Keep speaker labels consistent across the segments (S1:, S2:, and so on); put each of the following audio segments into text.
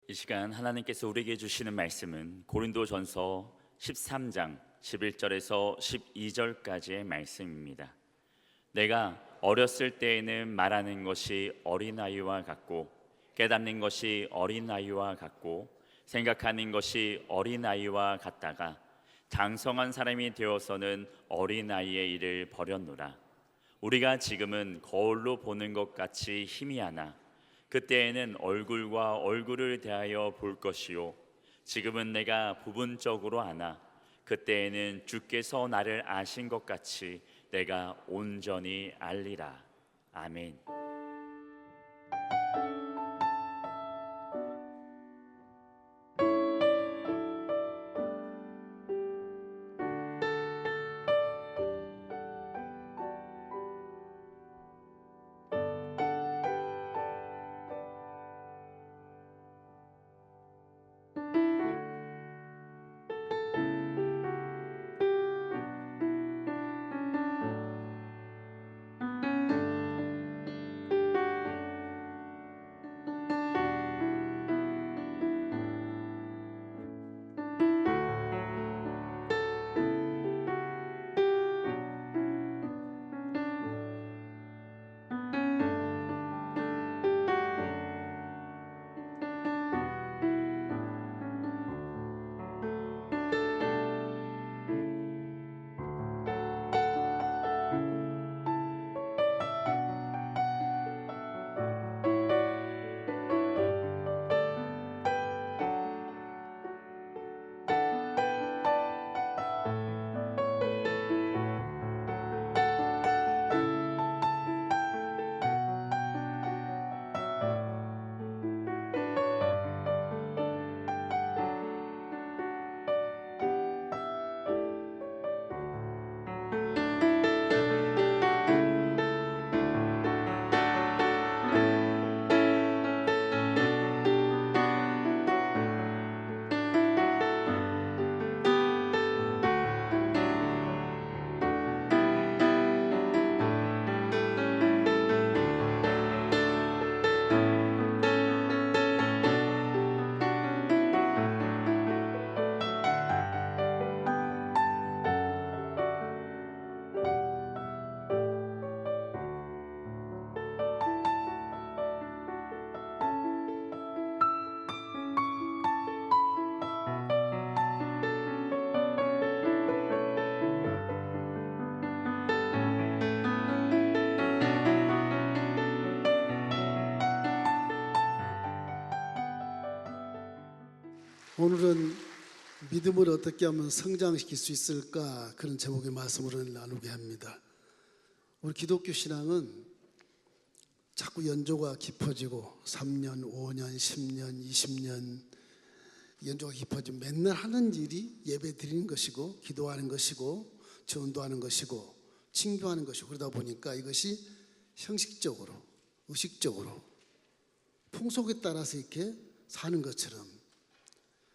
S1: 이 시간 하나님께서 우리에게 주시는 말씀은 고린도전서 13장 11절에서 12절까지의 말씀입니다. 내가 어렸을 때에는 말하는 것이 어린아이와 같고 깨닫는 것이 어린아이와 같고 생각하는 것이 어린아이와 같다가 장성한 사람이 되어서는 어린아이의 일을 버렸노라. 우리가 지금은 거울로 보는 것 같이 희미하나 그때에는 얼굴과 얼굴을 대하여 볼 것이요 지금은 내가 부분적으로 아나 그때에는 주께서 나를 아신 것 같이 내가 온전히 알리라. 아멘.
S2: 오늘은 믿음을 어떻게 하면 성장시킬 수 있을까, 그런 제목의 말씀을 나누게 합니다. 우리 기독교 신앙은 자꾸 연조가 깊어지고 3년, 5년, 10년, 20년 연조가 깊어지면 맨날 하는 일이 예배 드리는 것이고 기도하는 것이고 전도하는 것이고 칭교하는 것이고, 그러다 보니까 이것이 형식적으로 의식적으로 풍속에 따라서 이렇게 사는 것처럼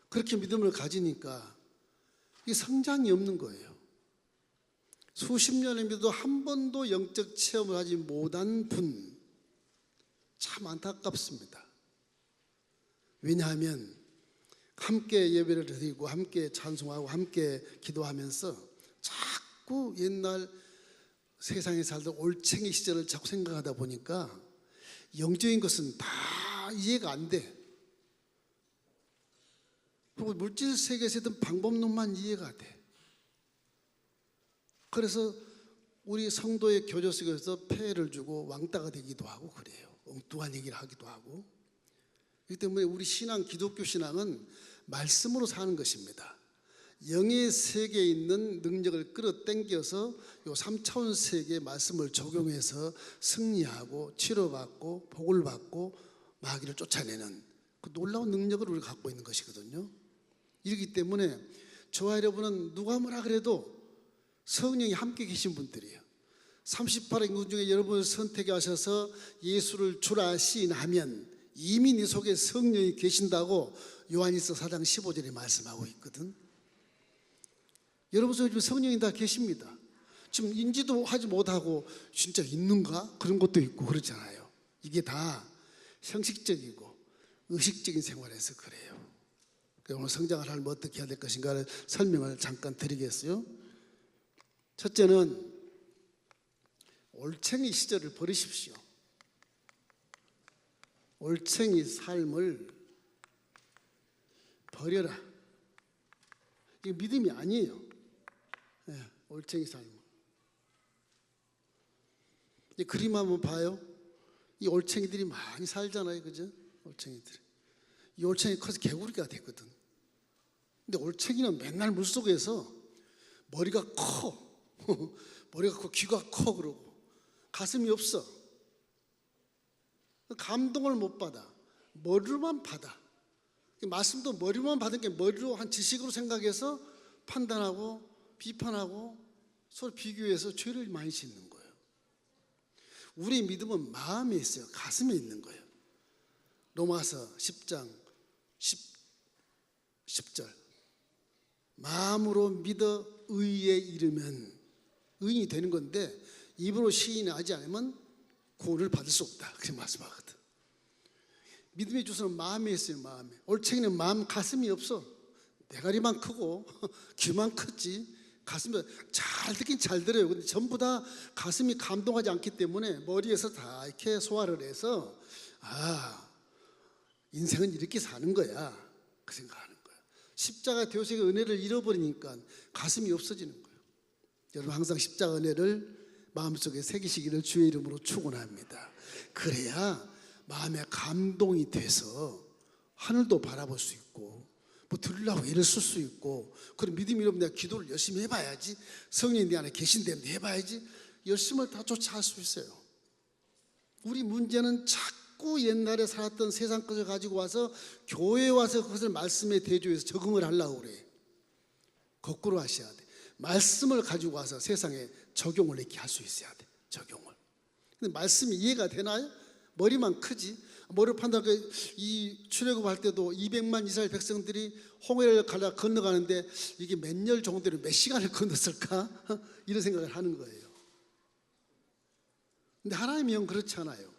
S2: 그렇게 믿음을 가지니까 이 성장이 없는 거예요. 수십 년을 믿어도 한 번도 영적 체험을 하지 못한 분, 참 안타깝습니다. 왜냐하면 함께 예배를 드리고 함께 찬송하고 함께 기도하면서 자꾸 옛날 세상에 살던 올챙이 시절을 자꾸 생각하다 보니까 영적인 것은 다 이해가 안 돼. 그리고 물질 세계에서 있던 방법론만 이해가 돼. 그래서 우리 성도의 교조 속에서 폐해를 주고 왕따가 되기도 하고 그래요. 엉뚱한 얘기를 하기도 하고. 그렇기 때문에 우리 신앙, 기독교 신앙은 말씀으로 사는 것입니다. 영의 세계에 있는 능력을 끌어당겨서 요 3차원 세계의 말씀을 적용해서 승리하고 치료받고 복을 받고 마귀를 쫓아내는 그 놀라운 능력을 우리가 갖고 있는 것이거든요. 이렇기 때문에 저와 여러분은 누가 뭐라 그래도 성령이 함께 계신 분들이에요. 38의 인구 중에 여러분을 선택하셔서 예수를 주라 시인하면 이미 네 속에 성령이 계신다고 요한일서 4장 15절에 말씀하고 있거든. 여러분 속에 지금 성령이 다 계십니다. 지금 인지도 하지 못하고 진짜 있는가? 그런 것도 있고 그렇잖아요. 이게 다 형식적이고 의식적인 생활에서 그래요. 오늘 성장을 하려면 어떻게 해야 될 것인가를 설명을 잠깐 드리겠어요. 첫째는 올챙이 시절을 버리십시오. 올챙이 삶을 버려라. 이게 믿음이 아니에요. 네, 올챙이 삶. 이 그림 한번 봐요. 이 올챙이들이 많이 살잖아요, 그죠? 올챙이들이. 이 올챙이 커서 개구리가 됐거든. 근데 올챙이는 맨날 물속에서 머리가 커. 머리가 커, 귀가 커, 그러고 가슴이 없어. 감동을 못 받아. 머리로만 받아. 말씀도 머리로만 받은 게 머리로 한 지식으로 생각해서 판단하고 비판하고 서로 비교해서 죄를 많이 짓는 거예요. 우리 믿음은 마음에 있어요. 가슴에 있는 거예요. 로마서 10장 10절 마음으로 믿어 의에 이르면 의인이 되는 건데 입으로 시인하지 않으면 구원을 받을 수 없다. 그렇게 말씀하거든. 믿음의 주소는 마음에 있어요. 마음에. 올챙이는 마음 가슴이 없어. 대가리만 크고 귀만 크지 가슴이 잘 듣긴 잘 들어요. 근데 전부 다 가슴이 감동하지 않기 때문에 머리에서 다 이렇게 소화를 해서 인생은 이렇게 사는 거야. 그 생각하는 거야. 십자가 대속의 은혜를 잃어버리니까 가슴이 없어지는 거예요. 여러분 항상 십자가 은혜를 마음속에 새기시기를 주의 이름으로 축원합니다. 그래야 마음에 감동이 돼서 하늘도 바라볼 수 있고 뭐 들으려고 애를 쓸 수 있고 그런 믿음이 이러면 내가 기도를 열심히 해봐야지 성령이 내 안에 계신다면 해봐야지 열심을 다 쫓아갈 수 있어요. 우리 문제는 자꾸 옛날에 살았던 세상 것을 가지고 와서 교회에 와서 그것을 말씀에 대조해서 적응을 하려고 그래. 거꾸로 하셔야 돼. 말씀을 가지고 와서 세상에 적용을 이렇게 할 수 있어야 돼. 적용을. 근데 말씀이 이해가 되나요? 머리만 크지. 머리를 판단하고 이 출애굽할 때도 200만 이스라엘 백성들이 홍해를 건너가는데 이게 몇 년 정도로 몇 시간을 건넜을까? 이런 생각을 하는 거예요. 근데 하나님의 영 그렇지 않아요.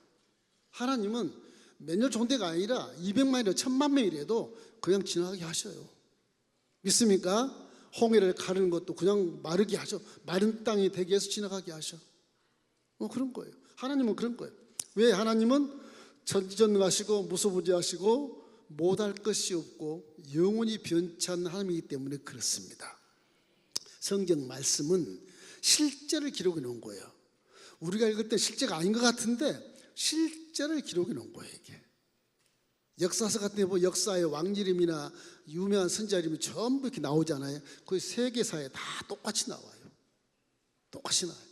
S2: 하나님은 몇 년 정도가 아니라 200만이나 1000만 명이라도 그냥 지나가게 하셔요. 믿습니까? 홍해를 가르는 것도 그냥 마르게 하셔. 마른 땅이 되게 해서 지나가게 하셔. 그런 거예요. 하나님은 그런 거예요. 왜? 하나님은 전지전능하시고 무소부지하시고 못할 것이 없고 영원히 변치 않는 하나님이기 때문에 그렇습니다. 성경 말씀은 실제를 기록해 놓은 거예요. 우리가 읽을 때 실제가 아닌 것 같은데 실제를 기록해 놓은 거예요. 이게 역사서 같은 데 보면 역사의 왕 이름이나 유명한 선지자 이름이 전부 이렇게 나오잖아요. 거의 세계사에 다 똑같이 나와요. 똑같이 나와요.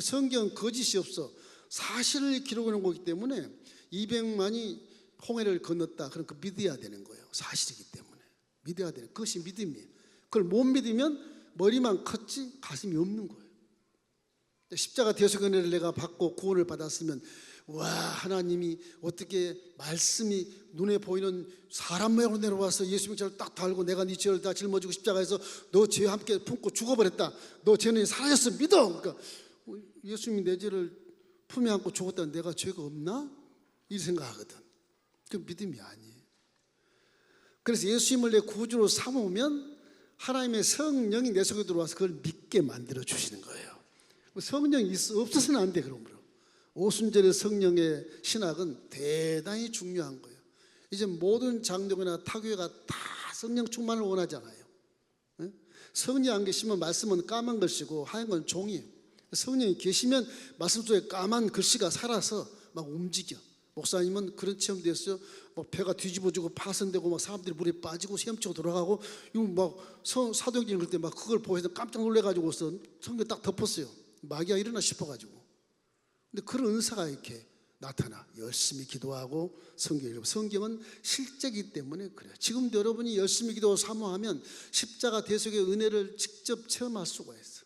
S2: 성경은 거짓이 없어. 사실을 기록해 놓은 거기 때문에 200만이 홍해를 건넜다. 그럼 그 믿어야 되는 거예요. 사실이기 때문에 믿어야 되는 그것이 믿음이에요. 그걸 못 믿으면 머리만 컸지 가슴이 없는 거예요. 십자가 대속의 은혜를 내가 받고 구원을 받았으면 와 하나님이 어떻게 말씀이 눈에 보이는 사람 모양으로 내려와서 예수님 죄를 딱 달고 내가 네 죄를 다 짊어지고 십자가에서 너 죄와 함께 품고 죽어버렸다. 너 죄는 사라졌어 믿어. 그러니까 예수님이 내 죄를 품에 안고 죽었다는 내가 죄가 없나? 이 생각하거든. 그 믿음이 아니에요. 그래서 예수님을 내 구주로 삼으면 하나님의 성령이 내 속에 들어와서 그걸 믿게 만들어 주시는 거예요. 성령이 없어서는 안 돼. 그러므로 오순절의 성령의 신학은 대단히 중요한 거예요. 이제 모든 장로교나 타교회가 다 성령 충만을 원하잖아요. 성령이 안 계시면 말씀은 까만 글씨고 하얀 건 종이에요. 성령이 계시면 말씀 속에 까만 글씨가 살아서 막 움직여. 목사님은 그런 체험도 했어요. 막 배가 뒤집어지고 파손되고 막 사람들이 물에 빠지고 헤엄치고 돌아가고 이거 막 사도행전 그럴 때 막 그걸 보고서 깜짝 놀래가지고서 성경 딱 덮었어요. 마귀가 일어나 싶어가지고. 근데 그런 은사가 이렇게 나타나. 열심히 기도하고 성경 읽고. 성경은 실제이기 때문에 그래요. 지금도 여러분이 열심히 기도하고 사모하면 십자가 대속의 은혜를 직접 체험할 수가 있어.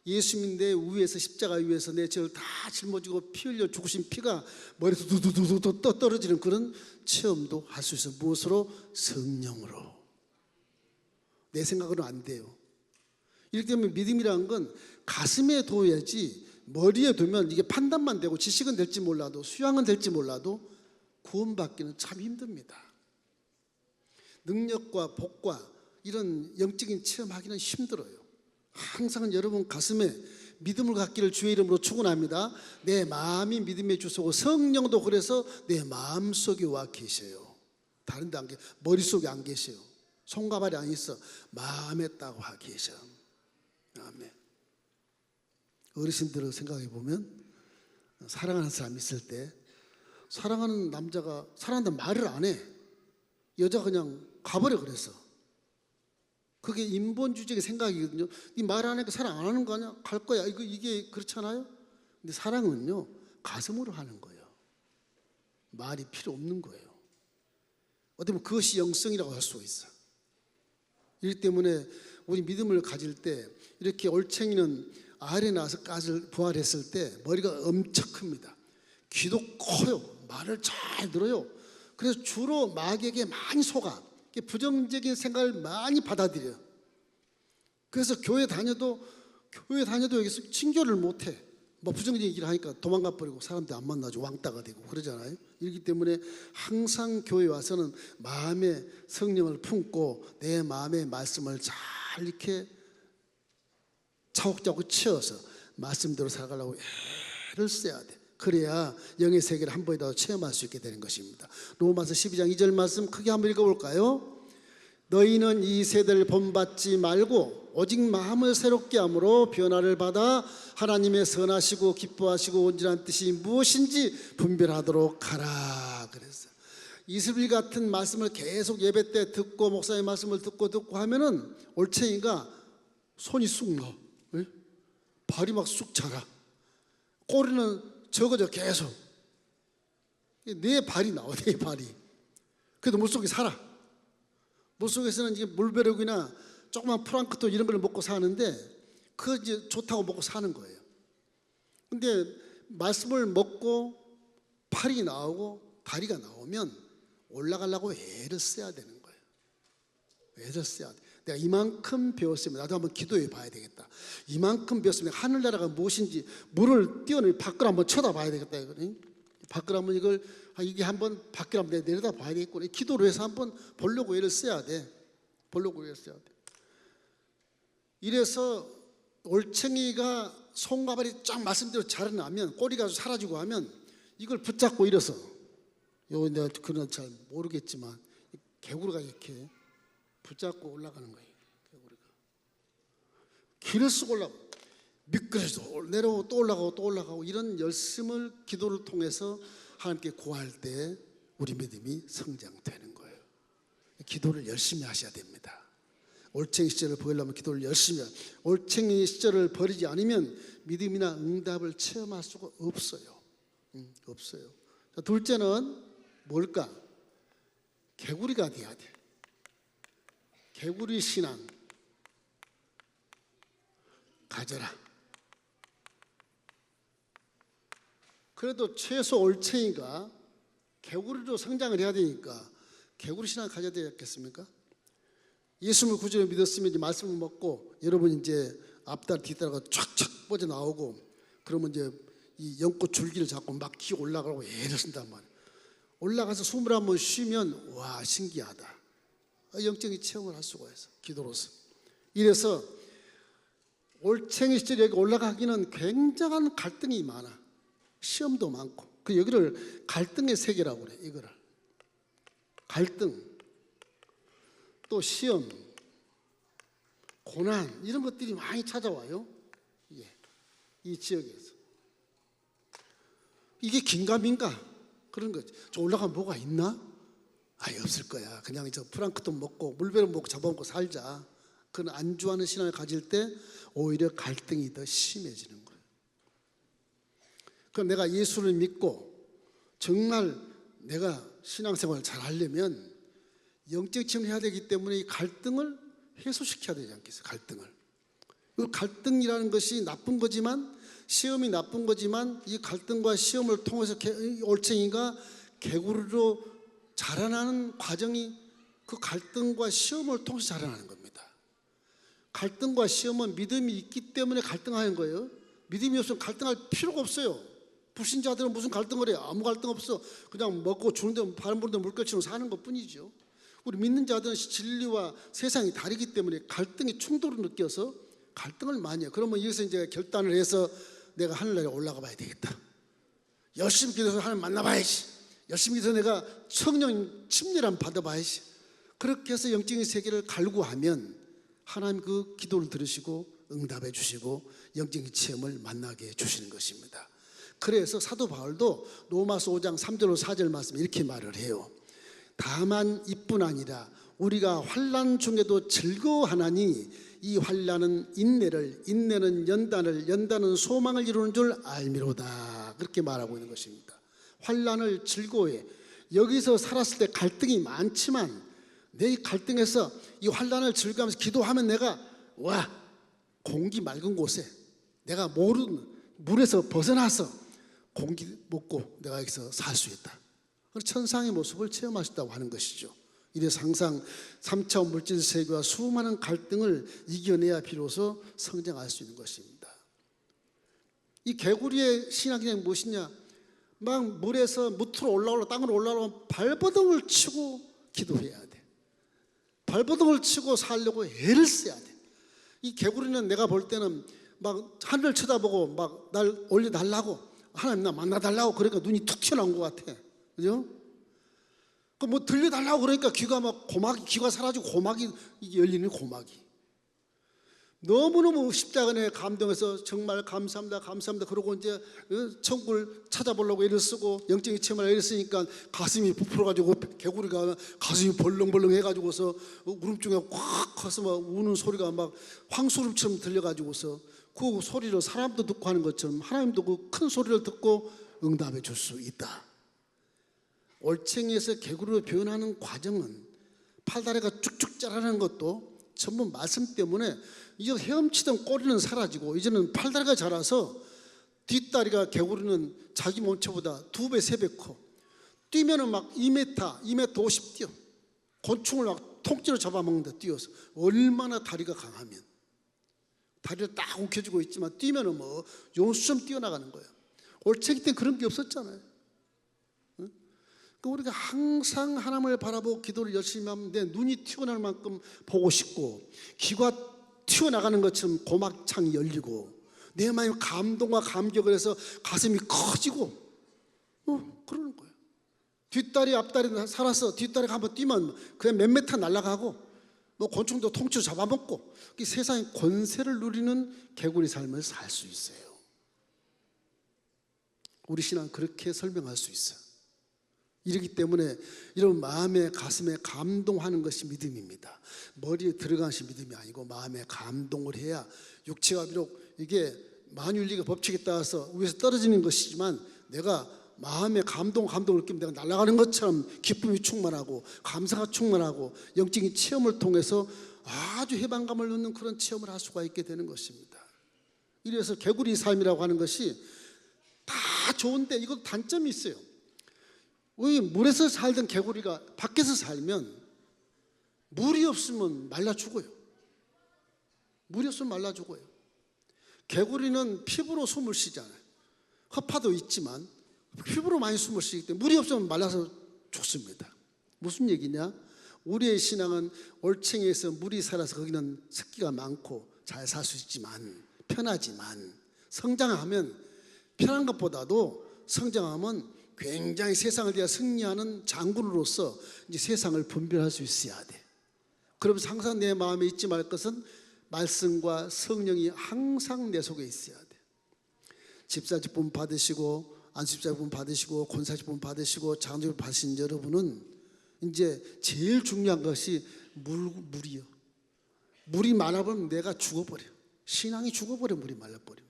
S2: 예수님 내 위에서 십자가 위에서 내 죄를 다 짊어지고 피 흘려 죽으신 피가 머리에서 두두두두 떨어지는 그런 체험도 할 수 있어요. 무엇으로? 성령으로. 내 생각으로는 안 돼요. 이렇기 때문에 믿음이라는 건 가슴에 둬야지 머리에 두면 이게 판단만 되고 지식은 될지 몰라도 수양은 될지 몰라도 구원받기는 참 힘듭니다. 능력과 복과 이런 영적인 체험하기는 힘들어요. 항상 여러분 가슴에 믿음을 갖기를 주의 이름으로 축원합니다. 내 마음이 믿음의 주소고 성령도 그래서 내 마음속에 와 계셔요. 다른 데 안 계셔. 머릿속에 안 계셔요. 손과 발이 안 있어. 마음에 딱 와 계셔. 아멘. 어르신들을 생각해 보면 사랑하는 사람 있을 때 사랑하는 남자가 사랑한다는 말을 안 해. 여자가 그냥 가버려. 그래서 그게 인본주의적인 생각이거든요. 네 말 안 하니까 사랑 안 하는 거 아니야? 갈 거야. 이게 그렇잖아요. 근데 사랑은요 가슴으로 하는 거예요. 말이 필요 없는 거예요. 어떻게 보면 그것이 영성이라고 할 수 있어. 이렇기 때문에 우리 믿음을 가질 때 이렇게 올챙이는 아래 나와서 가지를 부활했을 때 머리가 엄청 큽니다. 귀도 커요. 말을 잘 들어요. 그래서 주로 마귀에게 많이 속아. 부정적인 생각을 많이 받아들여요. 그래서 교회 다녀도 여기서 친교를 못해. 뭐 부정적인 얘기를 하니까 도망가 버리고 사람들 안 만나죠. 왕따가 되고 그러잖아요. 이렇기 때문에 항상 교회 와서는 마음에 성령을 품고 내 마음의 말씀을 잘 이렇게 차곡차곡 채워서 말씀대로 살아가려고 애를 써야 돼. 그래야 영의 세계를 한 번이라도 체험할 수 있게 되는 것입니다. 로마서 12장 2절 말씀 크게 한번 읽어볼까요? 너희는 이 세대를 본받지 말고 오직 마음을 새롭게 함으로 변화를 받아 하나님의 선하시고 기뻐하시고 온전한 뜻이 무엇인지 분별하도록 하라. 그랬어요. 이스라엘 같은 말씀을 계속 예배 때 듣고 목사의 말씀을 듣고 하면은 올챙이가 손이 쑥 나, 발이 막 쑥 자라, 꼬리는 적어져. 계속 내 발이 나와. 내 발이. 그래도 물속에 살아. 물속에서는 이제 물벼룩이나 조그만 프랑크톤 이런 걸 먹고 사는데 그거 이제 좋다고 먹고 사는 거예요. 근데 말씀을 먹고 팔이 나오고 다리가 나오면 올라가려고 애를 써야 되는 거예요. 애를 써야 돼. 내가 이만큼 배웠으면 나도 한번 기도해 봐야 되겠다. 이만큼 배웠으면 하늘나라가 무엇인지 물을 띄어내면 밖을 한번 쳐다봐야 되겠다. 밖을 한번 이게 한번 밖을 한번 내려다 봐야 되겠구나. 기도로 해서 한번 보려고 애를 써야 돼. 보려고 애를 써야 돼. 이래서 올챙이가 손과 발이 쫙 말씀대로 자라나면 꼬리가 사라지고 하면 이걸 붙잡고 일어서 요거 내가 그건 잘 모르겠지만 개구리가 이렇게 붙잡고 올라가는 거예요. 개구리가 길을 쓰고 올라가고 미끄러져도 내려오고 또 올라가고 또 올라가고 이런 열심을 기도를 통해서 하나님께 구할 때 우리 믿음이 성장되는 거예요. 기도를 열심히 하셔야 됩니다. 올챙이 시절을 버리려면 기도를 열심히 해야. 올챙이 시절을 버리지 않으면 믿음이나 응답을 체험할 수가 없어요. 없어요. 자, 둘째는 뭘까? 개구리가 돼야 돼. 개구리 신앙 가져라. 그래도 최소 올챙이가 개구리로 성장을 해야 되니까 개구리 신앙을 가져야 되지 않겠습니까? 예수님을 구주로 믿었으면 이제 말씀을 먹고 여러분 이제 앞다리 뒷다리가 촥촥 뻗어 나오고 그러면 이제 이 연꽃 줄기를 잡고 막 기어 올라가고 애를 쓴단 말이에요. 올라가서 숨을 한번 쉬면 와 신기하다. 영적인 체험을 할 수가 있어. 기도로서. 이래서 올챙이 시절에 여기 올라가기는 굉장한 갈등이 많아. 시험도 많고. 그 여기를 갈등의 세계라고 그래. 이거를 갈등, 또 시험, 고난 이런 것들이 많이 찾아와요. 이 지역에서. 이게 긴가민가 그런 거지. 저 올라가면 뭐가 있나? 아예 없을 거야. 그냥 저 프랑크톤 먹고 물벼룩 먹고 잡아먹고 살자. 그런 안주하는 신앙을 가질 때 오히려 갈등이 더 심해지는 거예요. 그럼 내가 예수를 믿고 정말 내가 신앙생활을 잘 하려면 영적 체험을 해야 되기 때문에 이 갈등을 해소시켜야 되지 않겠어요? 갈등을. 이 갈등이라는 것이 나쁜 거지만 시험이 나쁜 거지만 이 갈등과 시험을 통해서 올챙이가 개구리로 자라나는 과정이 그 갈등과 시험을 통해서 자라나는 겁니다. 갈등과 시험은 믿음이 있기 때문에 갈등하는 거예요. 믿음이 없으면 갈등할 필요가 없어요. 불신자들은 무슨 갈등을 해요? 아무 갈등 없어. 그냥 먹고 주는데 바람 부는데 물결치고 사는 것뿐이죠. 우리 믿는 자들은 진리와 세상이 다르기 때문에 갈등의 충돌을 느껴서 갈등을 많이 해요. 그러면 여기서 이제 결단을 해서 내가 하늘나라에 올라가 봐야 되겠다. 열심히 기도해서 하나님 만나봐야지. 열심히 기도해서 내가 성령 침례를 받아봐야지. 그렇게 해서 영적인 세계를 갈구하면 하나님 그 기도를 들으시고 응답해 주시고 영적인 체험을 만나게 해주시는 것입니다. 그래서 사도 바울도 로마서 5장 3절로 4절 말씀 이렇게 말을 해요. 다만 이뿐 아니라 우리가 환난 중에도 즐거워하나니 이 환난은 인내를, 인내는 연단을, 연단은 소망을 이루는 줄 알미로다. 그렇게 말하고 있는 것입니다. 환난을 즐거워해. 여기서 살았을 때 갈등이 많지만 내 이 갈등에서 이 환난을 즐거워하면서 기도하면 내가 공기 맑은 곳에 내가 모르는 물에서 벗어나서 공기 먹고 내가 여기서 살 수 있다. 천상의 모습을 체험하셨다고 하는 것이죠. 이래서 항상 3차원 물질 세계와 수많은 갈등을 이겨내야 비로소 성장할 수 있는 것입니다. 이 개구리의 신앙이 무엇이냐? 막 물에서 무트로 올라오고 땅으로 올라오면 발버둥을 치고 기도해야 돼. 발버둥을 치고 살려고 애를 써야 돼. 이 개구리는 내가 볼 때는 막 하늘을 쳐다보고 막 날 올려달라고, 하나님 나 만나달라고 그러니까 눈이 툭 튀어나온 것 같아. 그죠? 그 뭐 들려달라고 그러니까 귀가 막 귀가 사라지고 고막이 열리는 고막이. 너무너무 십자가에 감동해서 정말 감사합니다, 감사합니다. 그러고 이제 천국을 찾아보려고 애를 쓰고 영적인 체험을 애를 쓰니까 가슴이 부풀어가지고 개구리가 가슴이 벌렁벌렁 해가지고서 우름증에 꽉 커서 막 우는 소리가 막 황소름처럼 들려가지고서 그 소리를 사람도 듣고 하는 것처럼 하나님도 그 큰 소리를 듣고 응답해 줄 수 있다. 올챙이에서 개구리로 변하는 과정은 팔다리가 쭉쭉 자라는 것도 전부 말씀 때문에 이제 헤엄치던 꼬리는 사라지고 이제는 팔다리가 자라서 뒷다리가 개구리는 자기 몸체보다 2배, 3배 커. 뛰면은 막 2m 50 뛰어. 곤충을 막 통째로 잡아먹는다 뛰어서. 얼마나 다리가 강하면. 다리를 딱 움켜쥐고 있지만 뛰면은 뭐 용수처럼 뛰어나가는 거예요. 올챙이 때는 그런 게 없었잖아요. 그러니까 우리가 항상 하나님을 바라보고 기도를 열심히 하면 내 눈이 튀어나올 만큼 보고 싶고 귀가 튀어나가는 것처럼 고막창이 열리고 내 마음이 감동과 감격을 해서 가슴이 커지고 그러는 거예요. 뒷다리 앞다리 살아서 뒷다리가 한번 뛰면 그냥 몇 메타 날아가고 뭐 곤충도 통째로 잡아먹고 세상의 권세를 누리는 개구리 삶을 살 수 있어요. 우리 신앙은 그렇게 설명할 수 있어요. 이렇기 때문에 이런 마음에 가슴에 감동하는 것이 믿음입니다. 머리에 들어가는 것이 믿음이 아니고 마음에 감동을 해야 육체가 비록 이게 만유인리가 법칙에 따라서 위에서 떨어지는 것이지만 내가 마음에 감동을 느끼면 내가 날아가는 것처럼 기쁨이 충만하고 감사가 충만하고 영적인 체험을 통해서 아주 해방감을 얻는 그런 체험을 할 수가 있게 되는 것입니다. 이래서 개구리 삶이라고 하는 것이 다 좋은데 이거 단점이 있어요. 우리 물에서 살던 개구리가 밖에서 살면 물이 없으면 말라 죽어요. 물이 없으면 말라 죽어요. 개구리는 피부로 숨을 쉬잖아요. 허파도 있지만 피부로 많이 숨을 쉬기 때문에 물이 없으면 말라서 죽습니다. 무슨 얘기냐? 우리의 신앙은 올챙이에서 물이 살아서 거기는 습기가 많고 잘 살 수 있지만 편하지만 성장하면 편한 것보다도 성장하면 굉장히 세상을 대해 승리하는 장군으로서 이제 세상을 분별할 수 있어야 돼. 그러면서 항상 내 마음에 잊지 말 것은 말씀과 성령이 항상 내 속에 있어야 돼. 집사직분 받으시고 안수집사직분 받으시고 권사직분 받으시고 장로직분 받으신 여러분은 이제 제일 중요한 것이 물이요. 물이 말라버리면 내가 죽어버려. 신앙이 죽어버려. 물이 말라버리면.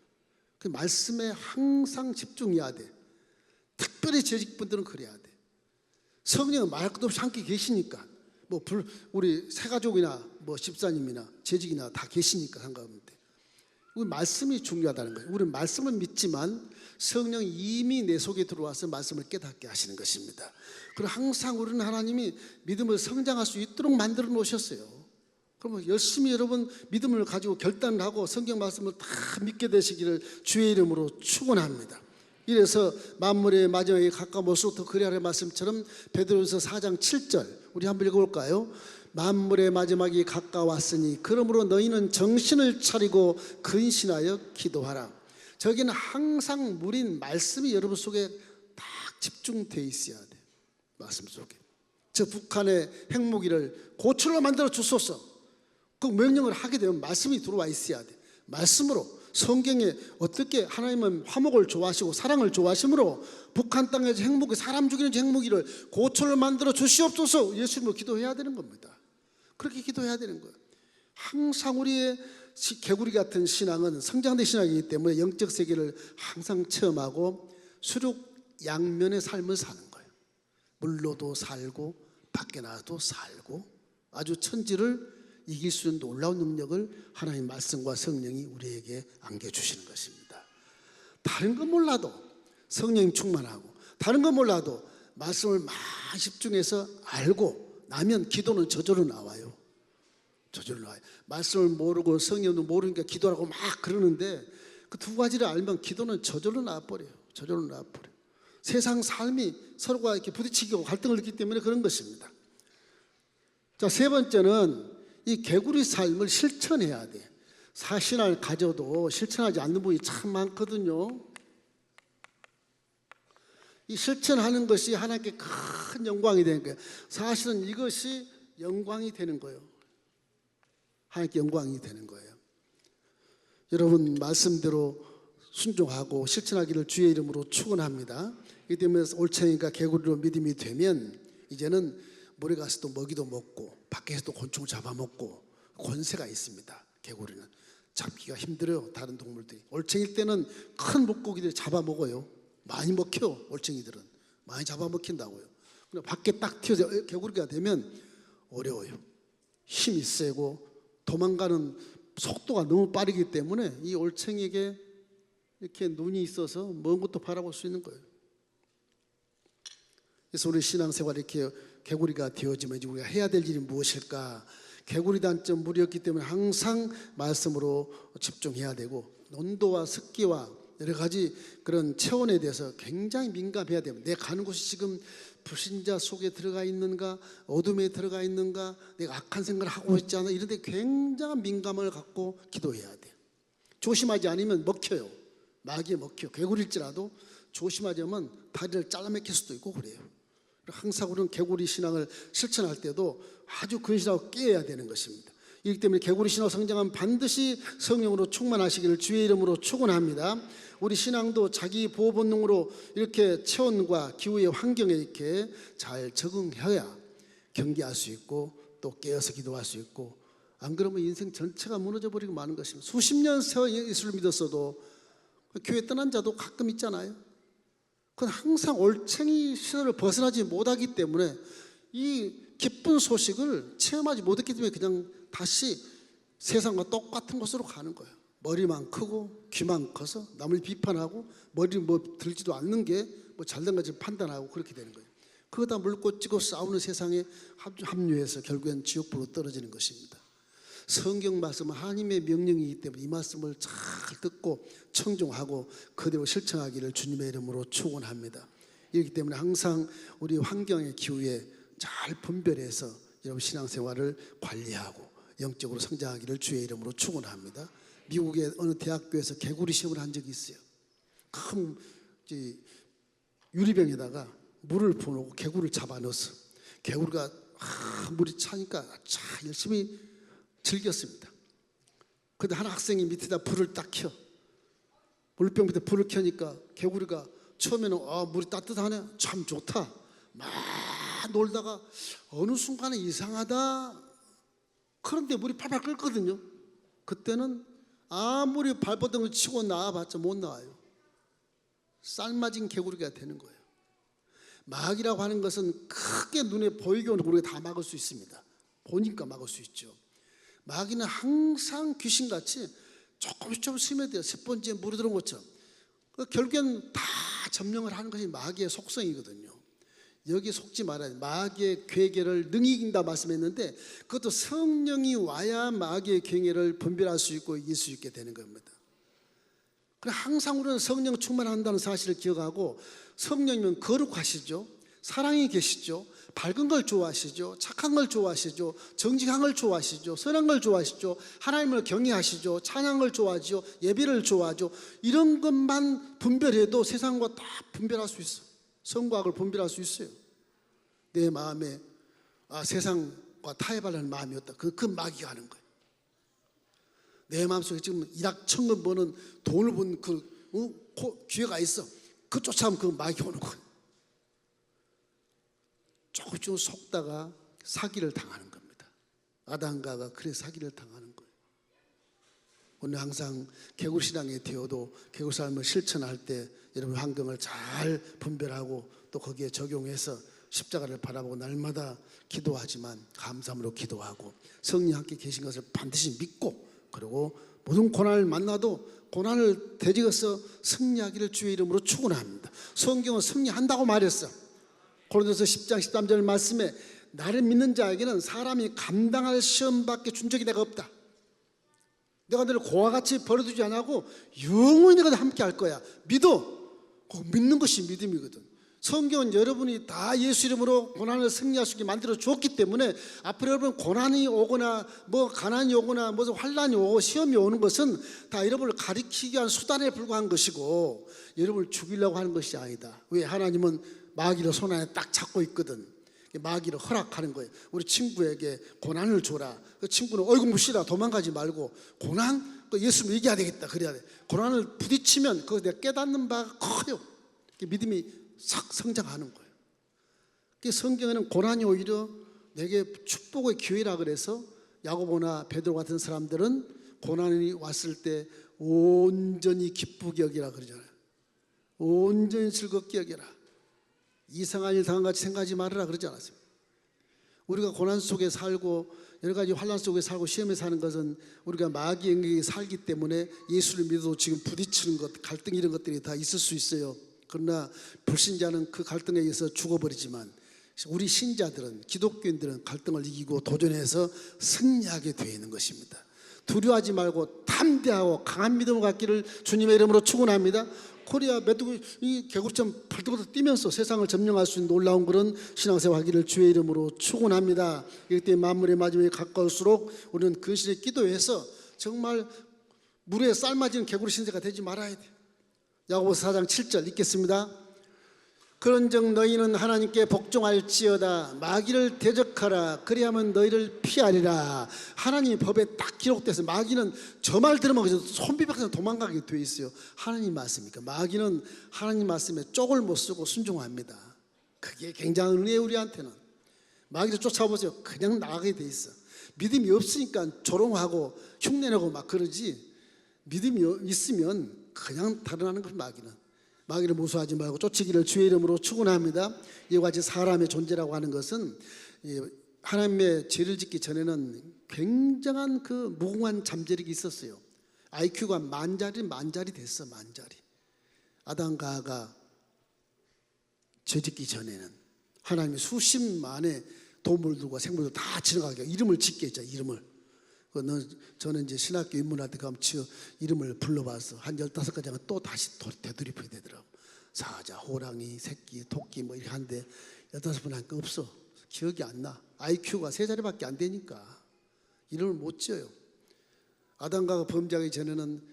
S2: 그 말씀에 항상 집중해야 돼. 특별히 재직분들은 그래야 돼. 성령은 말할 것도 없이 함께 계시니까 뭐 우리 새가족이나 뭐 집사님이나 재직이나 다 계시니까 상관없는데 우리 말씀이 중요하다는 거예요. 우리는 말씀을 믿지만 성령이 이미 내 속에 들어와서 말씀을 깨닫게 하시는 것입니다. 그리고 항상 우리는 하나님이 믿음을 성장할 수 있도록 만들어 놓으셨어요. 그러면 열심히 여러분 믿음을 가지고 결단을 하고 성경 말씀을 다 믿게 되시기를 주의 이름으로 축원합니다. 이래서 만물의 마지막에 가까울수록 더 그리하라는 말씀처럼 베드로전서 4장 7절 우리 한번 읽어볼까요? 만물의 마지막이 가까웠으니 그러므로 너희는 정신을 차리고 근신하여 기도하라. 저기는 항상 무린 말씀이 여러분 속에 딱 집중되어 있어야 돼요. 말씀 속에. 저 북한의 핵무기를 고철로 만들어 주소서. 그 명령을 하게 되면 말씀이 들어와 있어야 돼. 말씀으로 성경에 어떻게 하나님은 화목을 좋아하시고 사랑을 좋아하시므로 북한 땅에서 핵무기, 사람 죽이는 핵무기를 고철로 만들어 주시옵소서 예수님으로 기도해야 되는 겁니다. 그렇게 기도해야 되는 거예요. 항상 우리의 개구리 같은 신앙은 성장된 신앙이기 때문에 영적 세계를 항상 체험하고 수륙양면의 삶을 사는 거예요. 물로도 살고 밖에 나가도 살고 아주 천지를 이길 수 있는 놀라운 능력을 하나님의 말씀과 성령이 우리에게 안겨주시는 것입니다. 다른 건 몰라도 성령님 충만하고 다른 건 몰라도 말씀을 많이 집중해서 알고 나면 기도는 저절로 나와요. 저절로 나와요. 말씀을 모르고 성령도 모르니까 기도하고 막 그러는데 그 두 가지를 알면 기도는 저절로 나와버려요. 저절로 나와버려요. 세상 삶이 서로가 이렇게 부딪히고 갈등을 느끼기 때문에 그런 것입니다. 자, 세 번째는 이 개구리 삶을 실천해야 돼. 사신을 가져도 실천하지 않는 분이 참 많거든요. 이 실천하는 것이 하나님께 큰 영광이 되는 거예요. 사실은 이것이 영광이 되는 거예요. 하나님께 영광이 되는 거예요. 여러분 말씀대로 순종하고 실천하기를 주의 이름으로 축원합니다. 이 때문에 올챙이가 개구리로 믿음이 되면 이제는 물에 가서도 먹이도 먹고 밖에서도 곤충을 잡아먹고 권세가 있습니다. 개구리는 잡기가 힘들어요. 다른 동물들이. 올챙이 때는 큰 물고기들이 잡아먹어요. 많이 먹혀요. 올챙이들은 많이 잡아먹힌다고요. 근데 밖에 딱 튀어서 개구리가 되면 어려워요. 힘이 세고 도망가는 속도가 너무 빠르기 때문에 이 올챙이에게 이렇게 눈이 있어서 먼 것도 바라볼 수 있는 거예요. 그래서 우리 신앙생활 이렇게 개구리가 되어지면 이제 우리가 해야 될 일이 무엇일까? 개구리 단점 물이었기 때문에 항상 말씀으로 집중해야 되고 온도와 습기와 여러 가지 그런 체온에 대해서 굉장히 민감해야 됩니다. 내가 가는 곳이 지금 불신자 속에 들어가 있는가, 어둠에 들어가 있는가, 내가 악한 생각을 하고 있지 않아, 이런 데 굉장한 민감을 갖고 기도해야 돼요. 조심하지 않으면 먹혀요. 마귀에 먹혀. 개구리일지라도 조심하지 않으면 다리를 잘라먹힐 수도 있고 그래요. 항상 우리는 개구리 신앙을 실천할 때도 아주 근신하고 깨어야 되는 것입니다. 이렇기 때문에 개구리 신앙 성장은 반드시 성령으로 충만하시기를 주의 이름으로 축원합니다. 우리 신앙도 자기 보호 본능으로 이렇게 체온과 기후의 환경에 이렇게 잘 적응해야 경계할 수 있고 또 깨어서 기도할 수 있고, 안 그러면 인생 전체가 무너져 버리고 마는 것입니다. 수십 년 세월 예수를 믿었어도 교회 떠난 자도 가끔 있잖아요. 그건 항상 올챙이 시설을 벗어나지 못하기 때문에 이 기쁜 소식을 체험하지 못했기 때문에 그냥 다시 세상과 똑같은 곳으로 가는 거예요. 머리만 크고 귀만 커서 남을 비판하고 머리 뭐 들지도 않는 게 뭐 잘된 것을 판단하고 그렇게 되는 거예요. 그거 다 물고 찌고 싸우는 세상에 합류해서 결국엔 지옥불로 떨어지는 것입니다. 성경 말씀은 하나님의 명령이기 때문에 이 말씀을 잘 듣고 청종하고 그대로 실천하기를 주님의 이름으로 축원합니다. 이렇기 때문에 항상 우리 환경의 기후에 잘 분별해서 여러분 신앙생활을 관리하고 영적으로 성장하기를 주의 이름으로 축원합니다. 미국의 어느 대학교에서 개구리 시험을 한 적이 있어요. 큰 유리병에다가 물을 부어놓고 개구리를 잡아 넣었어. 개구리가 물이 차니까 열심히 즐겼습니다. 그런데 한 학생이 밑에다 불을 딱 켜. 물병 밑에 불을 켜니까 개구리가 처음에는 물이 따뜻하네, 참 좋다 막 놀다가 어느 순간에 이상하다. 그런데 물이 팔팔 끓거든요. 그때는 아무리 발버둥 을 치고 나와봤자 못 나와요. 삶아진 개구리가 되는 거예요. 마귀라고 하는 것은 크게 눈에 보이게 오는 우리가 다 막을 수 있습니다. 보니까 막을 수 있죠. 마귀는 항상 귀신같이 조금씩 스며들어요. 스펀지에 물이 들어온 것처럼. 결국엔 다 점령을 하는 것이 마귀의 속성이거든요. 여기 속지 말아야 돼요. 마귀의 괴계를 능히 이긴다 말씀했는데 그것도 성령이 와야 마귀의 괴계를 분별할 수 있고 이길 수 있게 되는 겁니다. 그래 항상 우리는 성령 충만한다는 사실을 기억하고 성령이면 거룩하시죠. 사랑이 계시죠. 밝은 걸 좋아하시죠. 착한 걸 좋아하시죠. 정직한 걸 좋아하시죠. 선한 걸 좋아하시죠. 하나님을 경외하시죠. 찬양한 걸 좋아하죠. 예배를 좋아하죠. 이런 것만 분별해도 세상과 다 분별할 수 있어. 선과 악을 분별할 수 있어요. 내 마음에 세상과 타협하려는 마음이었다. 그 마귀가 하는 거예요. 내 마음속에 지금 일확천금 버는 돈을 번 기회가 있어. 그 쫓아오면 그 마귀 오는 거예요. 조금 속다가 사기를 당하는 겁니다. 아담과가 그래 사기를 당하는 거예요. 오늘 항상 개구신앙에 되어도 개구삶을 실천할 때 여러분 환경을 잘 분별하고 또 거기에 적용해서 십자가를 바라보고 날마다 기도하지만 감사함으로 기도하고 성령 함께 계신 것을 반드시 믿고 그리고 모든 고난을 만나도 고난을 대적해서 승리하기를 주의 이름으로 축원합니다. 성경은 승리한다고 말했어. 고린도서 10장 13절 말씀에 나를 믿는 자에게는 사람이 감당할 시험밖에 준 적이 내가 없다. 내가 너를 고와 같이 버려두지 않고 영원히 내가 함께 할 거야. 믿어. 꼭 믿는 것이 믿음이거든. 성경은 여러분이 다 예수 이름으로 고난을 승리할 수 있게 만들어 주었기 때문에 앞으로 여러분 고난이 오거나 뭐 가난이 오거나 무슨 환난이 오고 시험이 오는 것은 다 여러분을 가리키기 위한 수단에 불과한 것이고 여러분을 죽이려고 하는 것이 아니다. 왜? 하나님은 마귀를 손 안에 딱 잡고 있거든. 마귀를 허락하는 거예요. 우리 친구에게 고난을 줘라. 그 친구는 어이구 무시라 도망가지 말고 고난? 예수님 이겨야 되겠다 그래야 돼. 고난을 부딪히면 그거 내가 깨닫는 바가 커요. 믿음이 싹 성장하는 거예요. 성경에는 고난이 오히려 내게 축복의 기회라 그래서 야고보나 베드로 같은 사람들은 고난이 왔을 때 온전히 기쁘게 여기라 그러잖아요. 온전히 즐겁게 여기라. 이상한 일 당한 같이 생각하지 말아라 그러지 않았습니까? 우리가 고난 속에 살고 여러 가지 환난 속에 살고 시험에 사는 것은 우리가 마귀의 영역에 살기 때문에 예수를 믿어도 지금 부딪히는 것, 갈등 이런 것들이 다 있을 수 있어요. 그러나 불신자는 그 갈등에 의해서 죽어버리지만 우리 신자들은 기독교인들은 갈등을 이기고 도전해서 승리하게 되어 있는 것입니다. 두려워하지 말고 담대하고 강한 믿음을 갖기를 주님의 이름으로 축원합니다. 코리아 메뚜기 이 개구리처럼 발톱으로 뛰면서 세상을 점령할 수 있는 놀라운 그런 신앙생활 하기를 주의 이름으로 축원합니다. 이때 만물의 마지막에 가까울수록 우리는 근실에 기도해서 정말 물에 삶아지는 개구리 신세가 되지 말아야 돼. 야고보서 4장 7절 읽겠습니다. 그런즉 너희는 하나님께 복종할지어다. 마귀를 대적하라. 그리하면 너희를 피하리라. 하나님의 법에 딱 기록돼서 마귀는 저 말 들으면 그저 손비박해서 도망가게 돼 있어요. 하나님 말씀이니까 마귀는 하나님 말씀에 쪽을 못 쓰고 순종합니다. 그게 굉장한 은혜예요. 우리한테는 마귀를 쫓아보세요. 그냥 나가게 돼 있어. 믿음이 없으니까 조롱하고 흉내내고 막 그러지 믿음이 있으면 그냥 달아나는 것. 마귀를 무수하지 말고 쫓기를 주의 이름으로 축원합니다. 이와 같이 사람의 존재라고 하는 것은 하나님의 죄를 짓기 전에는 굉장한 그 무궁한 잠재력이 있었어요. IQ가 만자리 됐어. 만자리. 아담과 하와가 죄 짓기 전에는 하나님이 수십만의 동물들과 생물들 다 지나가게 이름을 짓게 했죠. 이름을. 저는 이제 신학교 입문할 때 가면 이름을 불러봐서 한 15가지가 또 다시 되돌이펴야 되더라고. 사자, 호랑이, 새끼, 토끼 뭐 이렇게 하는데 15번 하니까 없어. 기억이 안 나. IQ가 3자리밖에 안 되니까 이름을 못 지어요. 아담과 범죄하기 전에는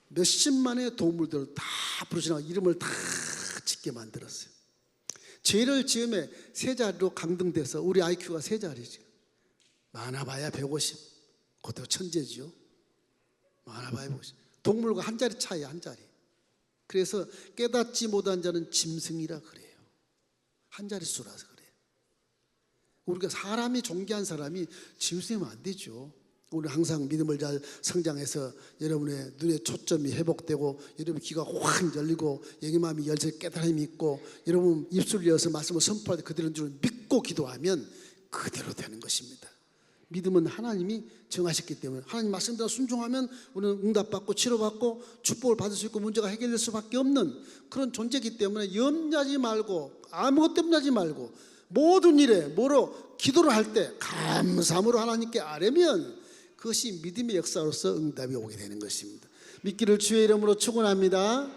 S2: 몇십만의 동물들을 다 부르시나 이름을 다 짓게 만들었어요. 죄를 지음에 3자리로 강등돼서 우리 IQ가 3자리지. 많아봐야 150. 그것도 천재지요. 많아봐야 150. 동물과 한 자리 차이야. 한 자리. 그래서 깨닫지 못한 자는 짐승이라 그래요. 한 자릿수라서 그래요. 우리가 사람이 존귀한 사람이 짐승이면 안 되죠. 우리 항상 믿음을 잘 성장해서 여러분의 눈의 초점이 회복되고 여러분의 귀가 확 열리고 영의 마음이 열쇠 깨달음이 있고 여러분 입술을 열어서 말씀을 선포할 때 그대로인 줄 믿고 기도하면 그대로 되는 것입니다. 믿음은 하나님이 정하셨기 때문에 하나님 말씀대로 순종하면 우리는 응답받고 치료받고 축복을 받을 수 있고 문제가 해결될 수밖에 없는 그런 존재이기 때문에 염려하지 말고 아무것도 염려하지 말고 모든 일에 뭐로 기도를 할 때 감사함으로 하나님께 아뢰면 그것이 믿음의 역사로서 응답이 오게 되는 것입니다. 믿기를 주의 이름으로 축원합니다.